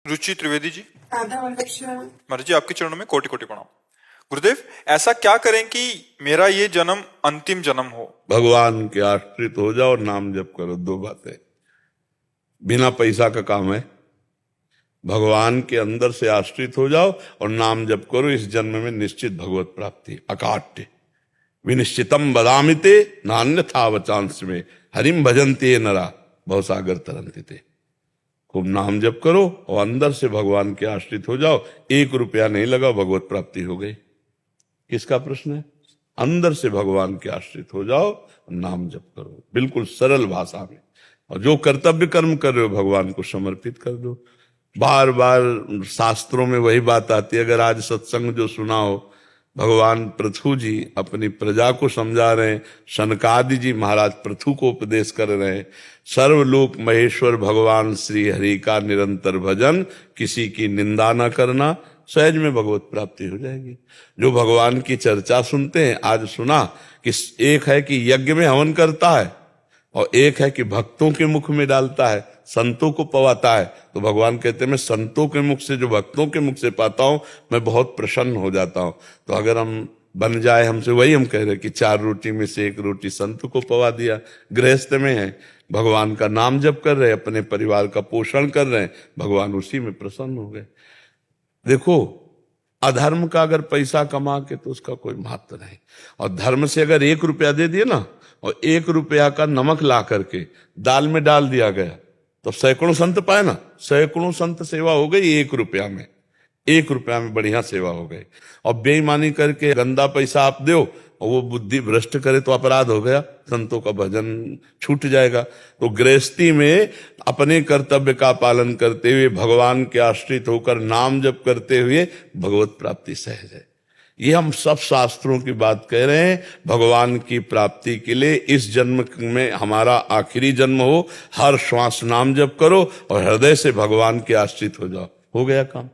रुचि त्रिवेदी जी, राधा वल्लभ महाराज जी आपके चरणों में कोटि कोटि प्रणाम। गुरुदेव, ऐसा क्या करें कि मेरा ये जन्म अंतिम जन्म हो? भगवान के आश्रित हो जाओ, नाम जप करो। दो बातें, बिना पैसा का काम है। भगवान के अंदर से आश्रित हो जाओ और नाम जप करो। इस जन्म में निश्चित भगवत प्राप्ति। अकाट्य विनिश्चितम बदामिते नान्यथा वचांस में हरिम भजन्ते नरा भवसागर तरंति ते। खूब नाम जप करो और अंदर से भगवान के आश्रित हो जाओ। 1 रुपया नहीं लगा, भगवत प्राप्ति हो गई। किसका प्रश्न है? अंदर से भगवान के आश्रित हो जाओ, नाम जप करो, बिल्कुल सरल भाषा में। और जो कर्तव्य कर्म कर रहे हो भगवान को समर्पित कर दो। बार बार शास्त्रों में वही बात आती है। अगर आज सत्संग जो सुना हो, भगवान पृथु जी अपनी प्रजा को समझा रहे हैं, शनकादि जी महाराज पृथु को उपदेश कर रहे हैं। सर्वलोक महेश्वर भगवान श्री हरि का निरंतर भजन, किसी की निंदा न करना, सहज में भगवत प्राप्ति हो जाएगी। जो भगवान की चर्चा सुनते हैं, आज सुना कि एक है कि यज्ञ में हवन करता है और एक है कि भक्तों के मुख में डालता है, संतों को पवाता है। तो भगवान कहते हैं मैं संतों के मुख से, जो भक्तों के मुख से पाता हूं, मैं बहुत प्रसन्न हो जाता हूं। तो अगर हम बन जाए हमसे, वही हम कह रहे हैं कि 4 रोटी में से 1 रोटी संत को पवा दिया। गृहस्थ में है, भगवान का नाम जप कर रहे, अपने परिवार का पोषण कर रहे हैं, भगवान उसी में प्रसन्न हो गए। देखो, अधर्म का अगर पैसा कमा के तो उसका कोई महत्व नहीं, और धर्म से अगर 1 रुपया दे दिए ना, और 1 रुपया का नमक ला करके दाल में डाल दिया गया, तो सैकड़ों संत पाए ना। सैकड़ों संत सेवा हो गई 1 रुपया में। 1 रुपया में बढ़िया सेवा हो गई। और बेईमानी करके गंदा पैसा आप दो और वो बुद्धि भ्रष्ट करे तो अपराध हो गया, संतों का भजन छूट जाएगा। तो गृहस्थी में अपने कर्तव्य का पालन करते हुए, भगवान के आश्रित होकर नाम जप करते हुए भगवत प्राप्ति सहज है। ये हम सब शास्त्रों की बात कह रहे हैं। भगवान की प्राप्ति के लिए इस जन्म में हमारा आखिरी जन्म हो, हर श्वास नाम जप करो और हृदय से भगवान के आश्रित हो जाओ, हो गया काम।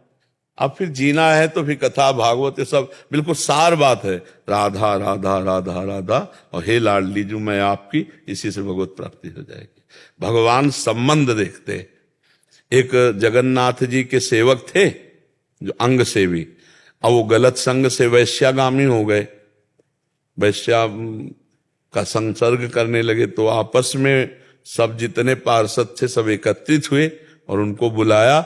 अब फिर जीना है तो फिर कथा भागवत ये सब बिल्कुल सार बात है। राधा राधा राधा राधा और हे लाडली जू मैं आपकी, इसी से भगवत प्राप्ति हो जाएगी। भगवान संबंध देखते। एक जगन्नाथ जी के सेवक थे जो अंग सेवी, अब वो गलत संग से वैश्यागामी हो गए, वैश्या का संसर्ग करने लगे। तो आपस में सब जितने पार्षद थे सब एकत्रित हुए और उनको बुलाया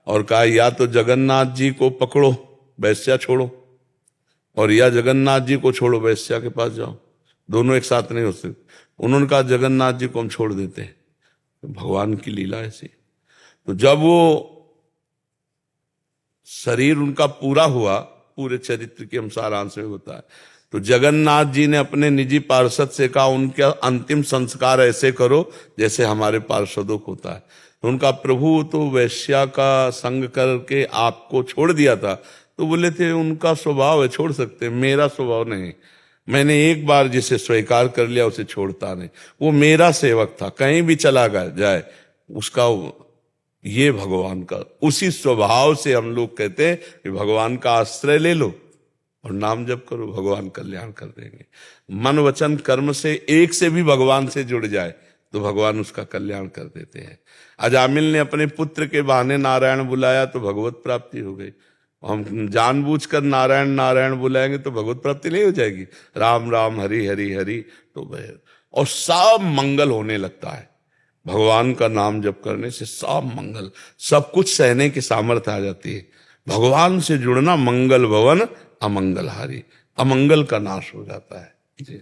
और कहा या तो जगन्नाथ जी को पकड़ो, वैश्या छोड़ो, और या जगन्नाथ जी को छोड़ो, वैश्या के पास जाओ। दोनों एक साथ नहीं हो सकते। उन्होंने कहा जगन्नाथ जी को हम छोड़ देते हैं। तो भगवान की लीला ऐसी। तो जब वो शरीर उनका पूरा हुआ, पूरे चरित्र के हम सारांश में होता है, तो जगन्नाथ जी ने अपने निजी पार्षद से कहा उनका अंतिम संस्कार ऐसे करो जैसे हमारे पार्षदों को होता है। तो उनका प्रभु तो वैश्या का संग करके आपको छोड़ दिया था। तो बोले थे उनका स्वभाव है, छोड़ सकते, मेरा स्वभाव नहीं। मैंने एक बार जिसे स्वीकार कर लिया उसे छोड़ता नहीं। वो मेरा सेवक था, कहीं भी चला जाए उसका, ये भगवान का उसी स्वभाव से हम लोग कहते हैं कि भगवान का आश्रय ले लो और नाम जप करो, भगवान कल्याण कर देंगे। मन वचन कर्म से एक से भी भगवान से जुड़ जाए तो भगवान उसका कल्याण कर देते हैं। अजामिल ने अपने पुत्र के बहाने नारायण बुलाया तो भगवत प्राप्ति हो गई। हम जानबूझकर नारायण नारायण बुलाएंगे तो भगवत प्राप्ति नहीं हो जाएगी। राम राम हरि हरि हरि तो और सब मंगल होने लगता है। भगवान का नाम जप करने से सब मंगल, सब कुछ सहने की सामर्थ्य आ जाती है। भगवान से जुड़ना मंगल भवन अमंगल हारी, अमंगल का नाश हो जाता है जी।